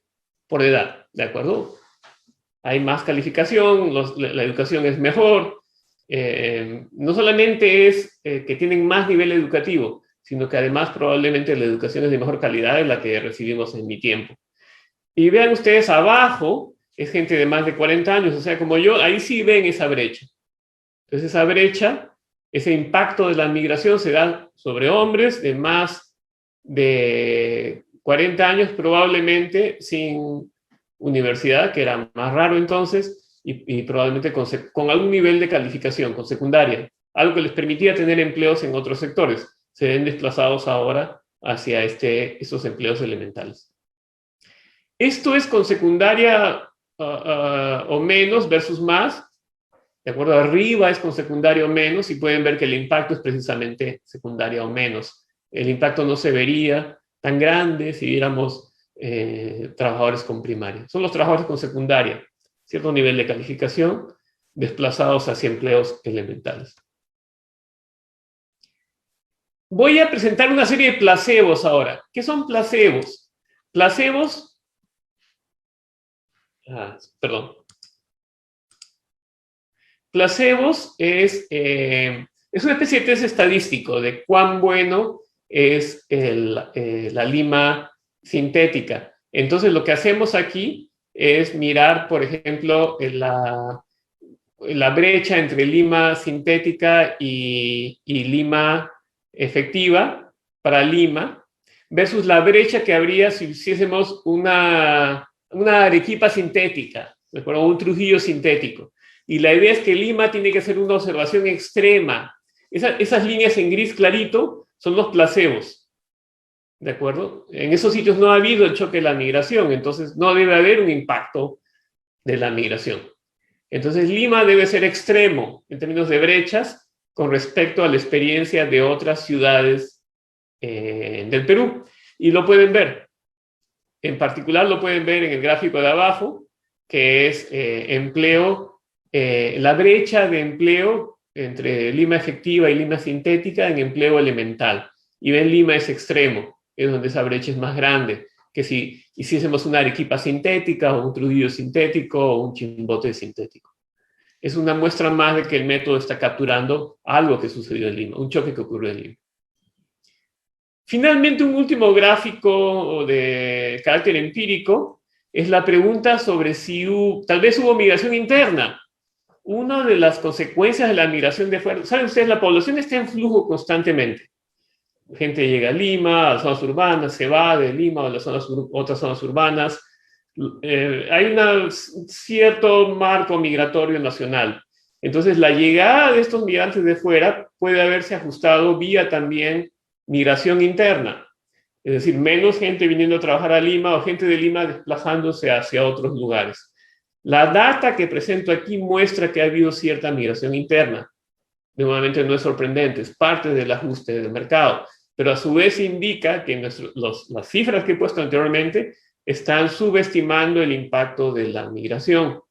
por edad, ¿de acuerdo? Hay más calificación, la educación es mejor. No solamente es que tienen más nivel educativo, sino que además probablemente la educación es de mejor calidad de la que recibimos en mi tiempo. Y vean ustedes abajo, es gente de más de 40 años, o sea, como yo, ahí sí ven esa brecha. Entonces esa brecha, ese impacto de la migración se da sobre hombres de más de 40 años, probablemente sin universidad, que era más raro entonces, y probablemente con algún nivel de calificación, con secundaria, algo que les permitía tener empleos en otros sectores. Se ven desplazados ahora hacia esos empleos elementales. Esto es con secundaria o menos versus más. De acuerdo, arriba es con secundaria o menos, y pueden ver que el impacto es precisamente secundaria o menos. El impacto no se vería tan grande si viéramos trabajadores con primaria. Son los trabajadores con secundaria, cierto nivel de calificación, desplazados hacia empleos elementales. Voy a presentar una serie de placebos ahora. ¿Qué son placebos? Placebos, perdón. Placebos es una especie de test estadístico de cuán bueno es la lima sintética. Entonces, lo que hacemos aquí es mirar, por ejemplo, la brecha entre lima sintética y lima efectiva para lima, versus la brecha que habría si hiciésemos una Arequipa sintética, o un Trujillo sintético. Y la idea es que Lima tiene que hacer una observación extrema. Esas líneas en gris clarito son los placebos, ¿de acuerdo? En esos sitios no ha habido el choque de la migración, entonces no debe haber un impacto de la migración. Entonces Lima debe ser extremo en términos de brechas con respecto a la experiencia de otras ciudades del Perú. Y lo pueden ver. En particular lo pueden ver en el gráfico de abajo, que es la brecha de empleo entre Lima efectiva y Lima sintética en empleo elemental. Y ven, Lima es extremo, es donde esa brecha es más grande. que si hiciésemos una Arequipa sintética o un Trujillo sintético o un Chimbote sintético. Es una muestra más de que el método está capturando algo que sucedió en Lima, un choque que ocurrió en Lima. Finalmente, un último gráfico de carácter empírico es la pregunta sobre si tal vez hubo migración interna. Una de las consecuencias de la migración de fuera, saben ustedes, la población está en flujo constantemente. Gente llega a Lima, a las zonas urbanas, se va de Lima a las otras zonas urbanas. Hay un cierto marco migratorio nacional. Entonces, la llegada de estos migrantes de fuera puede haberse ajustado vía también migración interna. Es decir, menos gente viniendo a trabajar a Lima o gente de Lima desplazándose hacia otros lugares. La data que presento aquí muestra que ha habido cierta migración interna. Nuevamente no es sorprendente, es parte del ajuste del mercado, pero a su vez indica que las cifras que he puesto anteriormente están subestimando el impacto de la migración,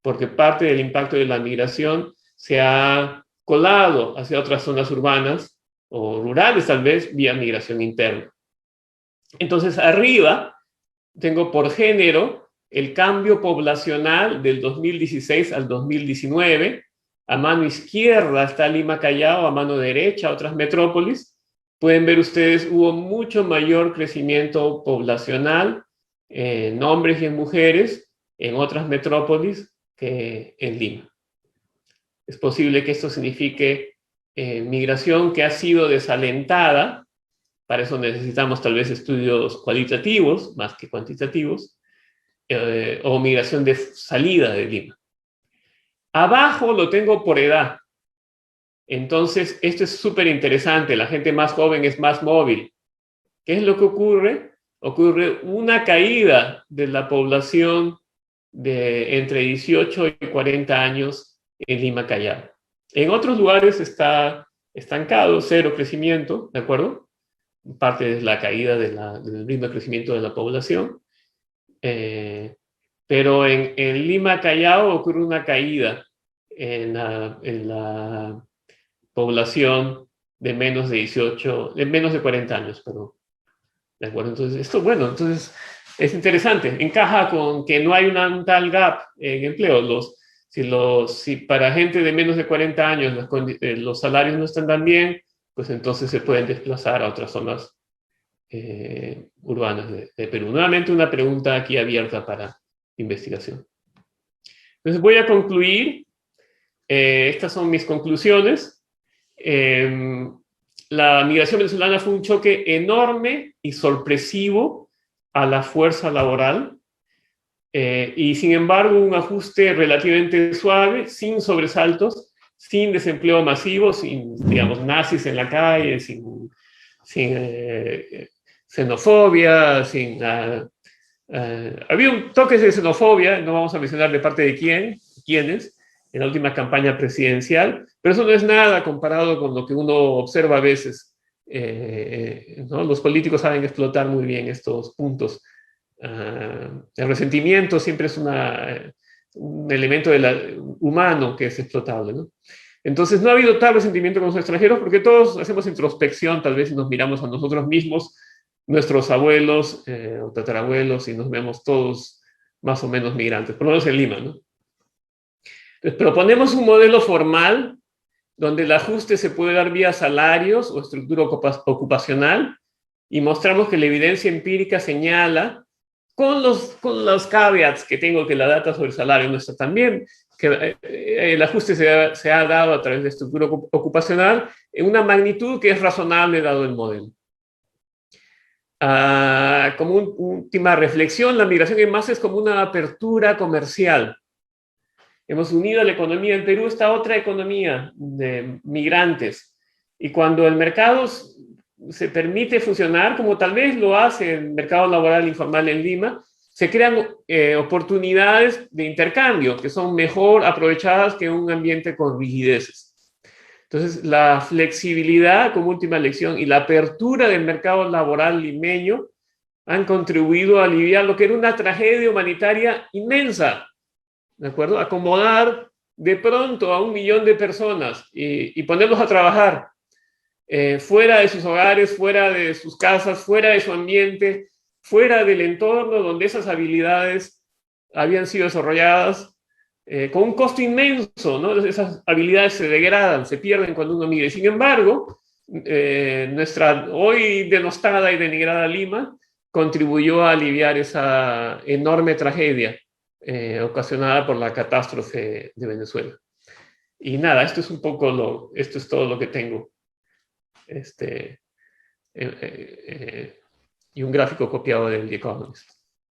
porque parte del impacto de la migración se ha colado hacia otras zonas urbanas o rurales tal vez vía migración interna. Entonces arriba tengo por género el cambio poblacional del 2016 al 2019. A mano izquierda está Lima Callao, a mano derecha otras metrópolis. Pueden ver ustedes, hubo mucho mayor crecimiento poblacional en hombres y en mujeres en otras metrópolis que en Lima. Es posible que esto signifique migración que ha sido desalentada. Para eso necesitamos tal vez estudios cualitativos más que cuantitativos, o migración de salida de Lima. Abajo lo tengo por edad. Entonces, esto es súper interesante. La gente más joven es más móvil. ¿Qué es lo que ocurre? Ocurre una caída de la población de entre 18 y 40 años en Lima Callao. En otros lugares está estancado, cero crecimiento, ¿de acuerdo? Parte de la caída del mismo crecimiento de la población. Pero en Lima Callao ocurre una caída en la población de menos de 18, de menos de 40 años, perdón. ¿De acuerdo? Entonces, esto, bueno, entonces es interesante. Encaja con que no hay un tal gap en empleo. Si para gente de menos de 40 años los salarios no están tan bien, pues entonces se pueden desplazar a otras zonas urbanas de Perú. Nuevamente una pregunta aquí abierta para investigación. Entonces voy a concluir. Estas son mis conclusiones. La migración venezolana fue un choque enorme y sorpresivo a la fuerza laboral, y sin embargo un ajuste relativamente suave, sin sobresaltos, sin desempleo masivo, sin, digamos, nazis en la calle, sin xenofobia, había un toque de xenofobia, no vamos a mencionar de parte de quiénes, en la última campaña presidencial, pero eso no es nada comparado con lo que uno observa a veces. ¿No? Los políticos saben explotar muy bien estos puntos. El resentimiento siempre es un elemento humano que es explotable, ¿no? Entonces no ha habido tal resentimiento con los extranjeros porque todos hacemos introspección, tal vez, y nos miramos a nosotros mismos, nuestros abuelos o tatarabuelos, y nos vemos todos más o menos migrantes, por lo menos en Lima, ¿no? Entonces, proponemos un modelo formal donde el ajuste se puede dar vía salarios o estructura ocupacional, y mostramos que la evidencia empírica señala, con los caveats que tengo, que la data sobre el salario no está tan bien, que el ajuste se ha dado a través de estructura ocupacional en una magnitud que es razonable dado el modelo. Como última reflexión, la migración en masa es como una apertura comercial. Hemos unido a la economía en Perú esta otra economía de migrantes. Y cuando el mercado se permite funcionar, como tal vez lo hace el mercado laboral informal en Lima, se crean oportunidades de intercambio que son mejor aprovechadas que un ambiente con rigideces. Entonces, la flexibilidad como última lección y la apertura del mercado laboral limeño han contribuido a aliviar lo que era una tragedia humanitaria inmensa. ¿De acuerdo? Acomodar de pronto a 1 millón de personas y ponerlos a trabajar fuera de sus hogares, fuera de sus casas, fuera de su ambiente, fuera del entorno donde esas habilidades habían sido desarrolladas con un costo inmenso, ¿no? Esas habilidades se degradan, se pierden cuando uno migra. Sin embargo, nuestra hoy denostada y denigrada Lima contribuyó a aliviar esa enorme tragedia ocasionada por la catástrofe de Venezuela. Y nada, esto es un poco esto es todo lo que tengo. Y un gráfico copiado del The Economist.